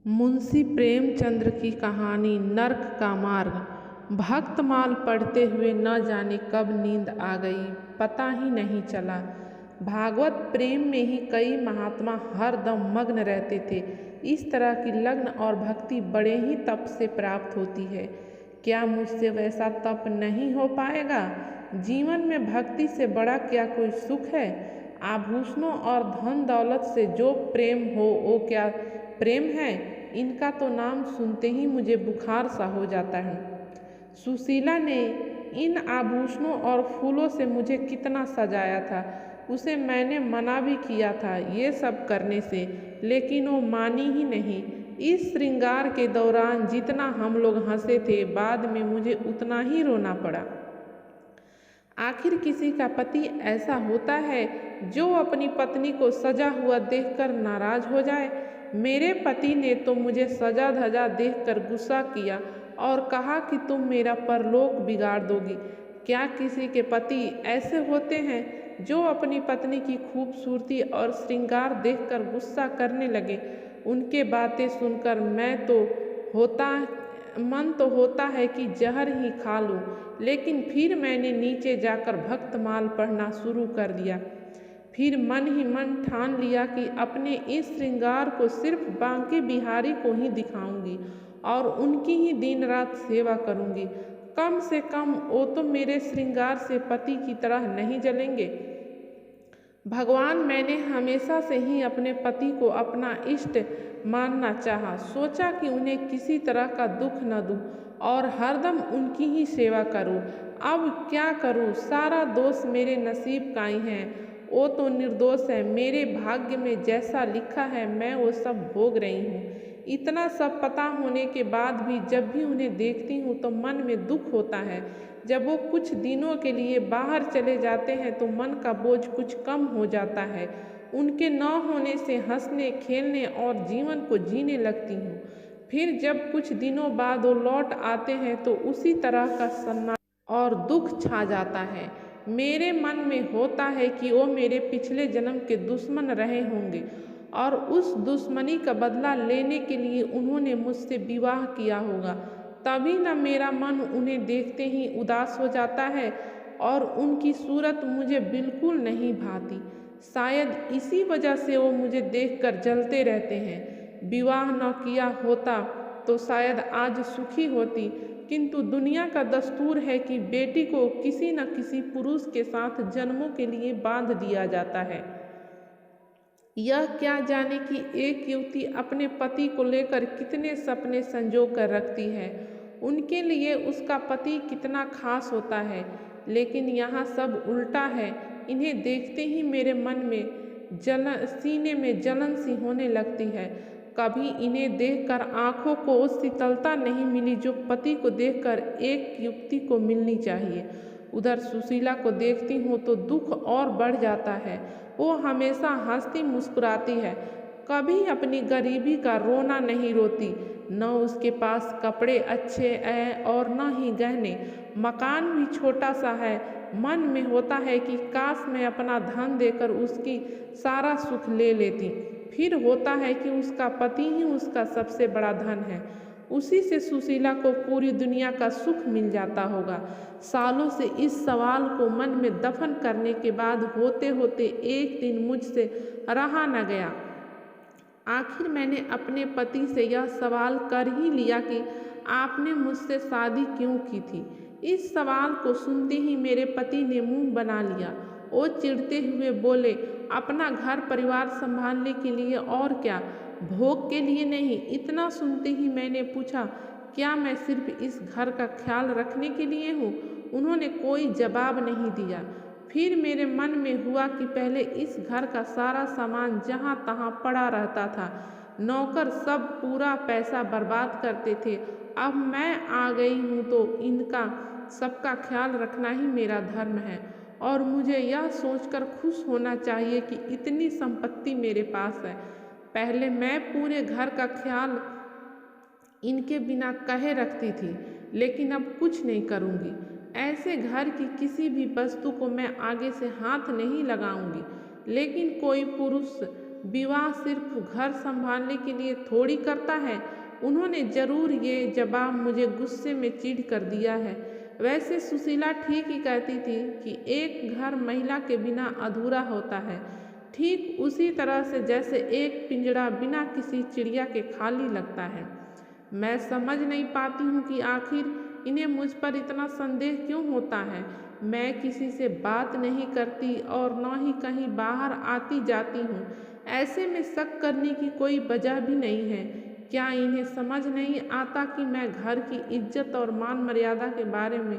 मुंशी प्रेमचंद की कहानी नर्क का मार्ग। भक्तमाल पढ़ते हुए न जाने कब नींद आ गई, पता ही नहीं चला। भागवत प्रेम में ही कई महात्मा हर दम मग्न रहते थे। इस तरह की लग्न और भक्ति बड़े ही तप से प्राप्त होती है। क्या मुझसे वैसा तप नहीं हो पाएगा? जीवन में भक्ति से बड़ा क्या कोई सुख है? आभूषणों और धन दौलत से जो प्रेम हो वो क्या प्रेम है? इनका तो नाम सुनते ही मुझे बुखार सा हो जाता है। सुशीला ने इन आभूषणों और फूलों से मुझे कितना सजाया था। उसे मैंने मना भी किया था ये सब करने से, लेकिन वो मानी ही नहीं। इस श्रृंगार के दौरान जितना हम लोग हंसे थे, बाद में मुझे उतना ही रोना पड़ा। आखिर किसी का पति ऐसा होता है जो अपनी पत्नी को सजा हुआ देखकर नाराज हो जाए? मेरे पति ने तो मुझे सजा धजा देखकर गुस्सा किया और कहा कि तुम मेरा परलोक बिगाड़ दोगी। क्या किसी के पति ऐसे होते हैं जो अपनी पत्नी की खूबसूरती और श्रृंगार देखकर गुस्सा करने लगे? उनके बातें सुनकर मन तो होता है कि जहर ही खा लूं, लेकिन फिर मैंने नीचे जाकर भक्तमाल पढ़ना शुरू कर दिया। फिर मन ही मन ठान लिया कि अपने इस श्रृंगार को सिर्फ बांके बिहारी को ही दिखाऊंगी और उनकी ही दिन रात सेवा करूंगी। कम से कम वो तो मेरे श्रृंगार से पति की तरह नहीं जलेंगे। भगवान, मैंने हमेशा से ही अपने पति को अपना इष्ट मानना चाहा। सोचा कि उन्हें किसी तरह का दुख न दूं और हरदम उनकी ही सेवा करूं। अब क्या करूं? सारा दोष मेरे नसीब का ही है। वो तो निर्दोष है। मेरे भाग्य में जैसा लिखा है मैं वो सब भोग रही हूँ। इतना सब पता होने के बाद भी जब भी उन्हें देखती हूँ तो मन में दुख होता है। जब वो कुछ दिनों के लिए बाहर चले जाते हैं तो मन का बोझ कुछ कम हो जाता है। उनके न होने से हंसने खेलने और जीवन को जीने लगती हूँ। फिर जब कुछ दिनों बाद वो लौट आते हैं तो उसी तरह का सन्नाटा और दुख छा जाता है। मेरे मन में होता है कि वो मेरे पिछले जन्म के दुश्मन रहे होंगे और उस दुश्मनी का बदला लेने के लिए उन्होंने मुझसे विवाह किया होगा। तभी न मेरा मन उन्हें देखते ही उदास हो जाता है और उनकी सूरत मुझे बिल्कुल नहीं भाती। शायद इसी वजह से वो मुझे देखकर जलते रहते हैं। विवाह न किया होता तो शायद आज सुखी होती, किंतु दुनिया का दस्तूर है कि बेटी को किसी न किसी पुरुष के साथ जन्मों के लिए बांध दिया जाता है। यह क्या जाने कि एक युवती अपने पति को लेकर कितने सपने संजो कर रखती है। उनके लिए उसका पति कितना खास होता है, लेकिन यहाँ सब उल्टा है। इन्हें देखते ही मेरे मन में सीने में जलन सी होने लगती है। कभी इन्हें देखकर आंखों को उस शीतलता नहीं मिली जो पति को देखकर एक युवती को मिलनी चाहिए। उधर सुशीला को देखती हूँ तो दुख और बढ़ जाता है। वो हमेशा हंसती मुस्कुराती है, कभी अपनी गरीबी का रोना नहीं रोती। न उसके पास कपड़े अच्छे हैं और न ही गहने। मकान भी छोटा सा है। मन में होता है कि काश मैं अपना धन देकर उसकी सारा सुख ले लेती। फिर होता है कि उसका पति ही उसका सबसे बड़ा धन है। उसी से सुशीला को पूरी दुनिया का सुख मिल जाता होगा। सालों से इस सवाल को मन में दफन करने के बाद होते होते एक दिन मुझसे रहा न गया। आखिर मैंने अपने पति से यह सवाल कर ही लिया कि आपने मुझसे शादी क्यों की थी। इस सवाल को सुनते ही मेरे पति ने मुंह बना लिया। वो चिढ़ते हुए बोले, अपना घर परिवार संभालने के लिए और क्या, भोग के लिए नहीं। इतना सुनते ही मैंने पूछा, क्या मैं सिर्फ इस घर का ख्याल रखने के लिए हूँ? उन्होंने कोई जवाब नहीं दिया। फिर मेरे मन में हुआ कि पहले इस घर का सारा सामान जहाँ तहाँ पड़ा रहता था, नौकर सब पूरा पैसा बर्बाद करते थे। अब मैं आ गई हूँ तो इनका सबका ख्याल रखना ही मेरा धर्म है और मुझे यह सोचकर खुश होना चाहिए कि इतनी संपत्ति मेरे पास है। पहले मैं पूरे घर का ख्याल इनके बिना कहे रखती थी, लेकिन अब कुछ नहीं करूँगी। ऐसे घर की किसी भी वस्तु को मैं आगे से हाथ नहीं लगाऊंगी। लेकिन कोई पुरुष विवाह सिर्फ घर संभालने के लिए थोड़ी करता है। उन्होंने जरूर ये जवाब मुझे गुस्से में चिढ़ कर दिया है। वैसे सुशीला ठीक ही कहती थी कि एक घर महिला के बिना अधूरा होता है, ठीक उसी तरह से जैसे एक पिंजड़ा बिना किसी चिड़िया के खाली लगता है। मैं समझ नहीं पाती हूँ कि आखिर इन्हें मुझ पर इतना संदेह क्यों होता है। मैं किसी से बात नहीं करती और न ही कहीं बाहर आती जाती हूँ। ऐसे में शक करने की कोई वजह भी नहीं है। क्या इन्हें समझ नहीं आता कि मैं घर की इज्जत और मान मर्यादा के बारे में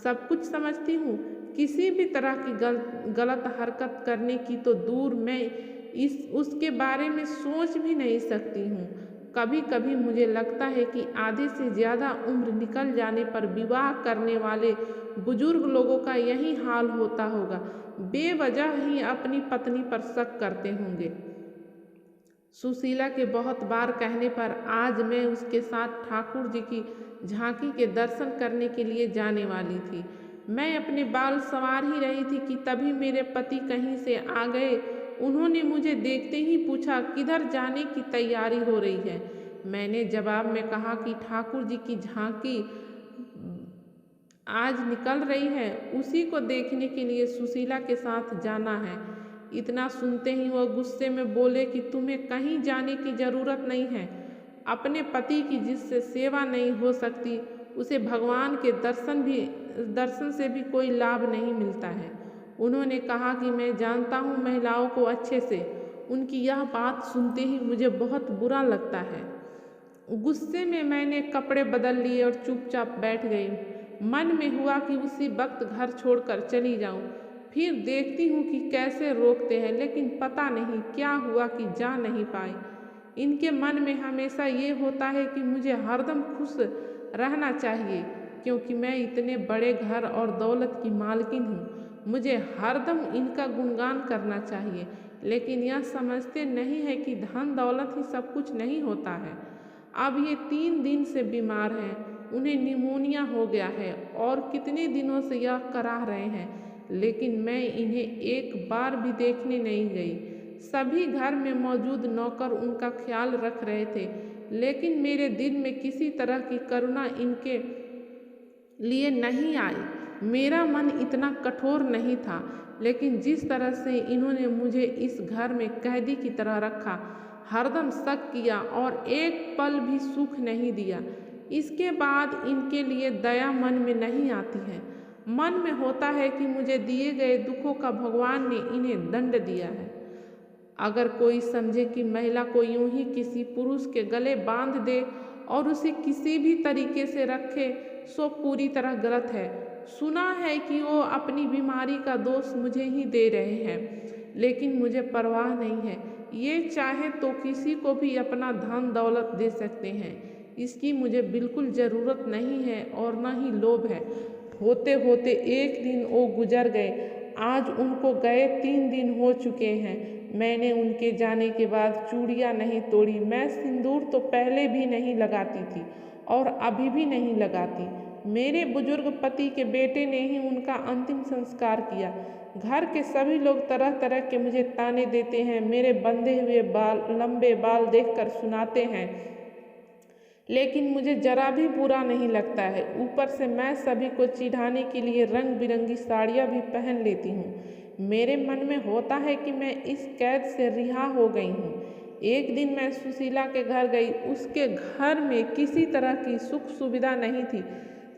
सब कुछ समझती हूँ। किसी भी तरह की गलत हरकत करने की तो दूर, मैं उसके बारे में सोच भी नहीं सकती हूँ। कभी कभी मुझे लगता है कि आधे से ज़्यादा उम्र निकल जाने पर विवाह करने वाले बुजुर्ग लोगों का यही हाल होता होगा, बेवजह ही अपनी पत्नी पर शक करते होंगे। सुशीला के बहुत बार कहने पर आज मैं उसके साथ ठाकुर जी की झांकी के दर्शन करने के लिए जाने वाली थी। मैं अपने बाल संवार ही रही थी कि तभी मेरे पति कहीं से आ गए। उन्होंने मुझे देखते ही पूछा, किधर जाने की तैयारी हो रही है। मैंने जवाब में कहा कि ठाकुर जी की झांकी आज निकल रही है, उसी को देखने के लिए सुशीला के साथ जाना है। इतना सुनते ही वह गुस्से में बोले कि तुम्हें कहीं जाने की जरूरत नहीं है। अपने पति की जिससे सेवा नहीं हो सकती, उसे भगवान के दर्शन से भी कोई लाभ नहीं मिलता है। उन्होंने कहा कि मैं जानता हूँ महिलाओं को अच्छे से। उनकी यह बात सुनते ही मुझे बहुत बुरा लगता है। गुस्से में मैंने कपड़े बदल लिए और चुपचाप बैठ गई। मन में हुआ कि उसी वक्त घर छोड़कर चली जाऊं। फिर देखती हूँ कि कैसे रोकते हैं, लेकिन पता नहीं क्या हुआ कि जा नहीं पाई। इनके मन में हमेशा ये होता है कि मुझे हरदम खुश रहना चाहिए, क्योंकि मैं इतने बड़े घर और दौलत की मालकिन हूँ। मुझे हरदम इनका गुणगान करना चाहिए, लेकिन यह समझते नहीं है कि धन दौलत ही सब कुछ नहीं होता है। अब ये 3 दिन से बीमार हैं। उन्हें निमोनिया हो गया है और कितने दिनों से यह कराह रहे हैं, लेकिन मैं इन्हें एक बार भी देखने नहीं गई। सभी घर में मौजूद नौकर उनका ख्याल रख रहे थे, लेकिन मेरे दिल में किसी तरह की करुणा इनके लिए नहीं आई। मेरा मन इतना कठोर नहीं था, लेकिन जिस तरह से इन्होंने मुझे इस घर में कैदी की तरह रखा, हरदम शक किया और एक पल भी सुख नहीं दिया, इसके बाद इनके लिए दया मन में नहीं आती है। मन में होता है कि मुझे दिए गए दुखों का भगवान ने इन्हें दंड दिया है। अगर कोई समझे कि महिला को यूं ही किसी पुरुष के गले बांध दे और उसे किसी भी तरीके से रखे, सो पूरी तरह गलत है। सुना है कि वो अपनी बीमारी का दोष मुझे ही दे रहे हैं, लेकिन मुझे परवाह नहीं है। ये चाहे तो किसी को भी अपना धन दौलत दे सकते हैं। इसकी मुझे बिल्कुल ज़रूरत नहीं है और न ही लोभ है। होते होते एक दिन वो गुजर गए। आज उनको गए 3 दिन हो चुके हैं। मैंने उनके जाने के बाद चूड़ियाँ नहीं तोड़ी। मैं सिंदूर तो पहले भी नहीं लगाती थी और अभी भी नहीं लगाती। मेरे बुजुर्ग पति के बेटे ने ही उनका अंतिम संस्कार किया। घर के सभी लोग तरह तरह के मुझे ताने देते हैं, मेरे बंधे हुए लंबे बाल देखकर सुनाते हैं, लेकिन मुझे जरा भी बुरा नहीं लगता है। ऊपर से मैं सभी को चिढ़ाने के लिए रंग बिरंगी साड़ियाँ भी पहन लेती हूँ। मेरे मन में होता है कि मैं इस कैद से रिहा हो गई हूँ। एक दिन मैं सुशीला के घर गई। उसके घर में किसी तरह की सुख सुविधा नहीं थी,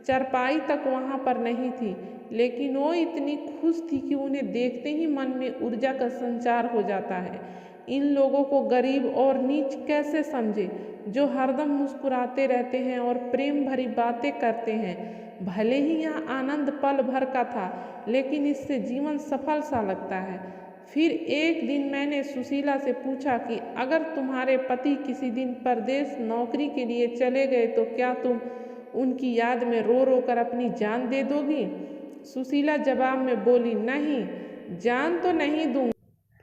चारपाई तक वहाँ पर नहीं थी, लेकिन वो इतनी खुश थी कि उन्हें देखते ही मन में ऊर्जा का संचार हो जाता है। इन लोगों को गरीब और नीच कैसे समझे, जो हरदम मुस्कुराते रहते हैं और प्रेम भरी बातें करते हैं। भले ही यह आनंद पल भर का था, लेकिन इससे जीवन सफल सा लगता है। फिर एक दिन मैंने सुशीला से पूछा कि अगर तुम्हारे पति किसी दिन परदेश नौकरी के लिए चले गए तो क्या तुम उनकी याद में रो रो कर अपनी जान दे दोगी? सुशीला जवाब में बोली, नहीं, जान तो नहीं दूंगी,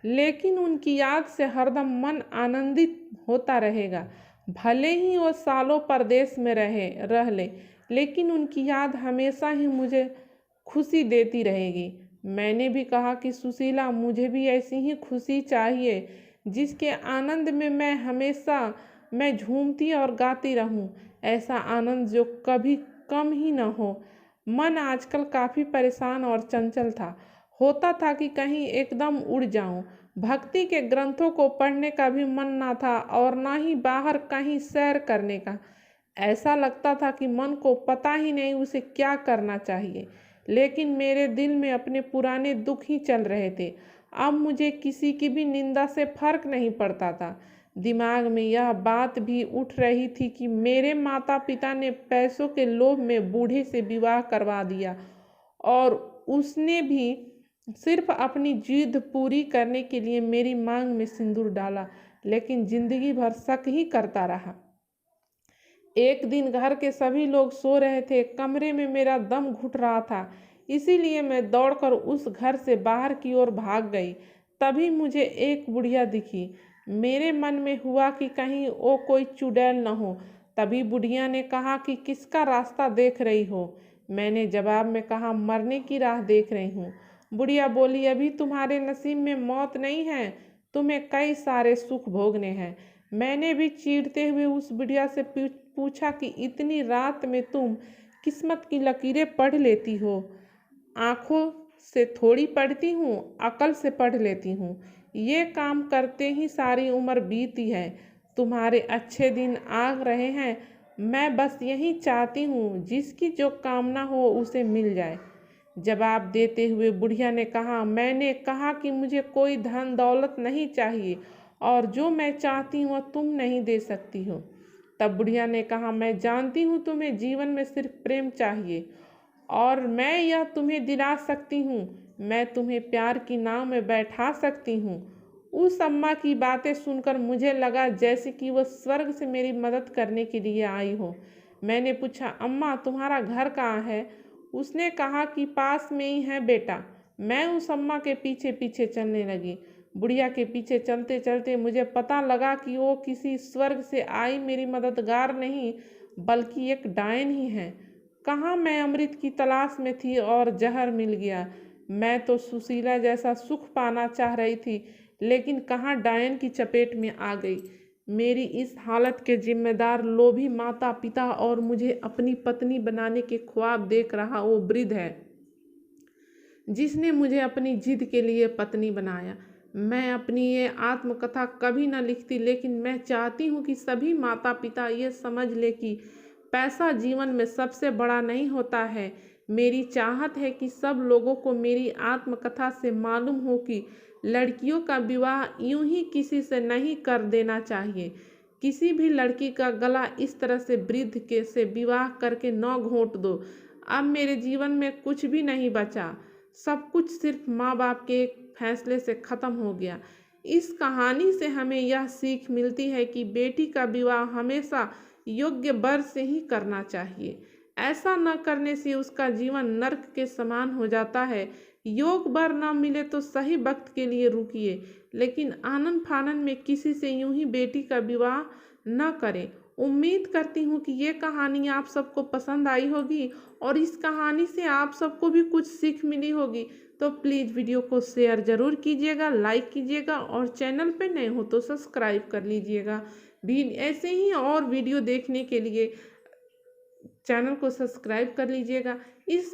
लेकिन उनकी याद से हरदम मन आनंदित होता रहेगा। भले ही वो सालों परदेश में रह ले, लेकिन उनकी याद हमेशा ही मुझे खुशी देती रहेगी। मैंने भी कहा कि सुशीला, मुझे भी ऐसी ही खुशी चाहिए जिसके आनंद में मैं झूमती और गाती रहूं। ऐसा आनंद जो कभी कम ही न हो। मन आजकल काफ़ी परेशान और चंचल था। होता था कि कहीं एकदम उड़ जाऊं। भक्ति के ग्रंथों को पढ़ने का भी मन ना था और ना ही बाहर कहीं सैर करने का। ऐसा लगता था कि मन को पता ही नहीं उसे क्या करना चाहिए। लेकिन मेरे दिल में अपने पुराने दुख ही चल रहे थे। अब मुझे किसी की भी निंदा से फर्क नहीं पड़ता था। दिमाग में यह बात भी उठ रही थी कि मेरे माता पिता ने पैसों के लोभ में बूढ़े से विवाह करवा दिया और उसने भी सिर्फ अपनी जिद पूरी करने के लिए मेरी मांग में सिंदूर डाला, लेकिन जिंदगी भर शक ही करता रहा। एक दिन घर के सभी लोग सो रहे थे। कमरे में मेरा दम घुट रहा था, इसीलिए मैं दौड़कर उस घर से बाहर की ओर भाग गई। तभी मुझे एक बुढ़िया दिखी। मेरे मन में हुआ कि कहीं वो कोई चुड़ैल न हो। तभी बुढ़िया ने कहा कि किसका रास्ता देख रही हो। मैंने जवाब में कहा, मरने की राह देख रही हूँ। बुढ़िया बोली, अभी तुम्हारे नसीब में मौत नहीं है, तुम्हें कई सारे सुख भोगने हैं। मैंने भी चीढ़ते हुए उस बुढ़िया से पूछा कि इतनी रात में तुम किस्मत की लकीरें पढ़ लेती हो? आंखों से थोड़ी पढ़ती हूँ, अकल से पढ़ लेती हूँ। ये काम करते ही सारी उम्र बीती है। तुम्हारे अच्छे दिन आ रहे हैं। मैं बस यही चाहती हूँ जिसकी जो कामना हो उसे मिल जाए। जवाब देते हुए बुढ़िया ने कहा, मैंने कहा कि मुझे कोई धन दौलत नहीं चाहिए और जो मैं चाहती हूँ तुम नहीं दे सकती हो। तब बुढ़िया ने कहा, मैं जानती हूँ तुम्हें जीवन में सिर्फ प्रेम चाहिए और मैं यह तुम्हें दिला सकती हूँ। मैं तुम्हें प्यार की नाव में बैठा सकती हूँ। उस अम्मा की बातें सुनकर मुझे लगा जैसे कि वह स्वर्ग से मेरी मदद करने के लिए आई हो। मैंने पूछा, अम्मा तुम्हारा घर कहाँ है? उसने कहा कि पास में ही है बेटा। मैं उस अम्मा के पीछे पीछे चलने लगी। बुढ़िया के पीछे चलते चलते मुझे पता लगा कि वो किसी स्वर्ग से आई मेरी मददगार नहीं बल्कि एक डायन ही है। कहाँ मैं अमृत की तलाश में थी और जहर मिल गया। मैं तो सुशीला जैसा सुख पाना चाह रही थी, लेकिन कहाँ डायन की चपेट में आ गई। मेरी इस हालत के जिम्मेदार लोभी माता पिता और मुझे अपनी पत्नी बनाने के ख्वाब देख रहा वो वृद्ध है जिसने मुझे अपनी जिद के लिए पत्नी बनाया। मैं अपनी ये आत्मकथा कभी न लिखती, लेकिन मैं चाहती हूँ कि सभी माता पिता ये समझ ले कि पैसा जीवन में सबसे बड़ा नहीं होता है। मेरी चाहत है कि सब लोगों को मेरी आत्मकथा से मालूम हो कि लड़कियों का विवाह यूं ही किसी से नहीं कर देना चाहिए। किसी भी लड़की का गला इस तरह से वृद्ध के से विवाह करके न घोंट दो। अब मेरे जीवन में कुछ भी नहीं बचा। सब कुछ सिर्फ माँ बाप के एक फैसले से ख़त्म हो गया। इस कहानी से हमें यह सीख मिलती है कि बेटी का विवाह हमेशा योग्य वर से ही करना चाहिए। ऐसा न करने से उसका जीवन नर्क के समान हो जाता है। योग वर न मिले तो सही वक्त के लिए रुकिए, लेकिन आनन फानन में किसी से यूं ही बेटी का विवाह न करें। उम्मीद करती हूँ कि ये कहानी आप सबको पसंद आई होगी और इस कहानी से आप सबको भी कुछ सीख मिली होगी। तो प्लीज़ वीडियो को शेयर ज़रूर कीजिएगा, लाइक कीजिएगा और चैनल पे नए हो तो सब्सक्राइब कर लीजिएगा। भी ऐसे ही और वीडियो देखने के लिए चैनल को सब्सक्राइब कर लीजिएगा। इस